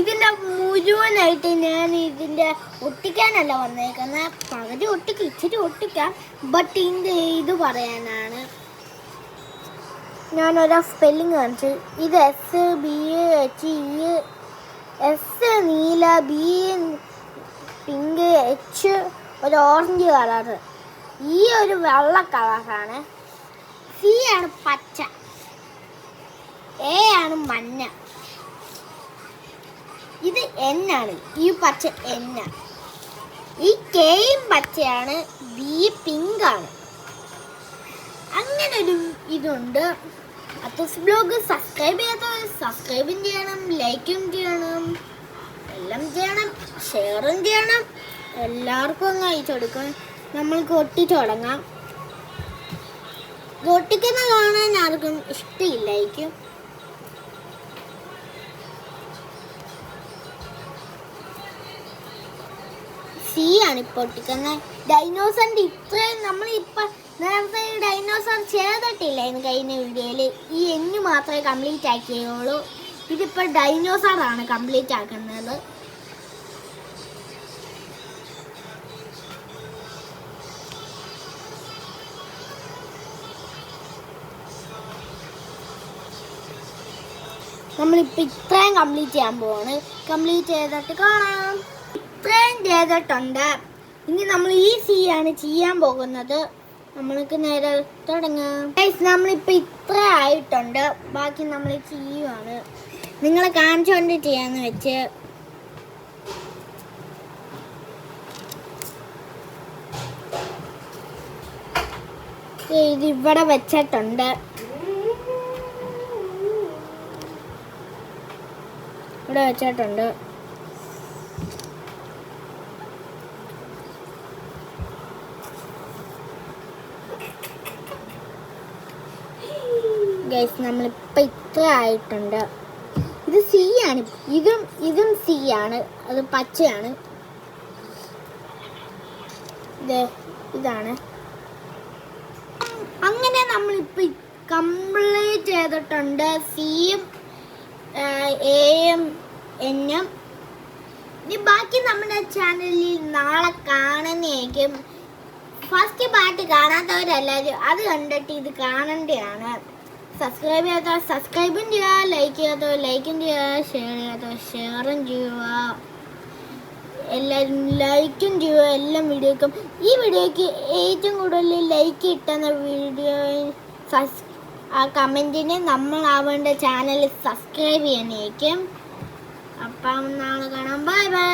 ഇതിൻ്റെ മുഴുവനായിട്ട് ഞാൻ ഇതിൻ്റെ ഒട്ടിക്കാനല്ല വന്നേക്കുന്നത്. പകുതി ഒട്ടിക്കാം, ഇച്ചിരി ഒട്ടിക്കാം. ബട്ട് ഇതിൻ്റെ ഇത് പറയാനാണ്. ഞാനൊരു സ്പെല്ലിങ് കാണിച്ചു. ഇത് SBAHE. എസ് നീല, ബി പിങ്ക്, എച്ച് ഒരു ഓറഞ്ച് കളറ്, ഈ ഒരു വെള്ള കളറാണ്. സി ആണ് പച്ച, എ ആണ് മഞ്ഞ, ഇത് എൻ ആണ്. ഈ പച്ച എൻ ആണ്. ഈ കെയും പച്ചയാണ്, ബി പിങ്ക് ആണ്. അങ്ങനെ ഒരു ഇതുണ്ട്. അത്തസ് ബ്ലോഗ് സബ്സ്ക്രൈബ് ചെയ്യാത്തവർ സബ്സ്ക്രൈബും ചെയ്യണം, ലൈക്കും ചെയ്യണം, എല്ലാം ചെയ്യണം, ഷെയറും ചെയ്യണം. എല്ലാവർക്കും അങ്ങ് അയച്ചു കൊടുക്കണം. നമ്മൾക്ക് ഒട്ടിച്ചു തുടങ്ങാം. ഇത് ഒട്ടിക്കുന്ന കാണാൻ ആർക്കും ഇഷ്ടമില്ലായിരിക്കും. സി ആണ് ഇപ്പോൾ ഒട്ടിക്കുന്നത്. ഡൈനോസറിൻ്റെ ഇത്രയും നമ്മളിപ്പോൾ നേരത്തെ ഈ ഡൈനോസർ ചെയ്തിട്ടില്ലായിരുന്നു കഴിഞ്ഞ വീഡിയോയിൽ. ഈ എന്നു മാത്രമേ കംപ്ലീറ്റ് ആക്കിയുള്ളൂ. ഇതിപ്പോൾ ഡൈനോസറാണ് കംപ്ലീറ്റ് ആക്കുന്നത്. നമ്മളിപ്പോൾ ഇത്രയും കംപ്ലീറ്റ് ചെയ്യാൻ പോവാണ്. കംപ്ലീറ്റ് ചെയ്തിട്ട് കാണാം. ഇത്രയും ചെയ്തിട്ടുണ്ട്. ഇനി നമ്മൾ ഈ സി ആണ് ചെയ്യാൻ പോകുന്നത്. നമ്മൾക്ക് നേരെ തുടങ്ങാം. നമ്മളിപ്പോൾ ഇത്ര ആയിട്ടുണ്ട്. ബാക്കി നമ്മൾ ചെയ്യുവാണ്. നിങ്ങളെ കാണിച്ചുകൊണ്ട് ചെയ്യാന്ന് വെച്ച്. ഇതിവിടെ വെച്ചിട്ടുണ്ട്. ഇവിടെ വെച്ചിട്ടുണ്ട്. ഗൈസ് നമ്മളിപ്പോൾ ഇത്ര ആയിട്ടുണ്ട്. ഇത് സി ആണ്. ഇതും സി ആണ്. അത് പച്ചയാണ്. ഇതാണ്. അങ്ങനെ നമ്മളിപ്പോൾ കംപ്ലീറ്റ് ചെയ്തിട്ടുണ്ട്. സിയും എയും എന്നും. ഇനി ബാക്കി നമ്മുടെ ചാനലിൽ നാളെ കാണുന്നതായിരിക്കും. ഫസ്റ്റ് പാർട്ട് കാണാത്തവരെല്ലാവരും അത് കണ്ടിട്ട് ഇത് കാണേണ്ടതാണ്. സബ്സ്ക്രൈബ് ചെയ്യാത്തവർ സബ്സ്ക്രൈബും ചെയ്യുക, ലൈക്ക് ചെയ്യാത്തവർ ലൈക്കും ചെയ്യുക, ഷെയർ ചെയ്യാത്തവർ ഷെയറും ചെയ്യുക. എല്ലാവരും ലൈക്കും ചെയ്യുക എല്ലാ വീഡിയോക്കും. ഈ വീഡിയോയ്ക്ക് ഏറ്റവും കൂടുതൽ ലൈക്ക് കിട്ടുന്ന വീഡിയോ ആ കമൻറ്റിന് നമ്മൾ അവൻ്റെ ചാനൽ സബ്സ്ക്രൈബ് ചെയ്യാനായിരിക്കും. അപ്പം നാളെ കാണാം. Bye bye.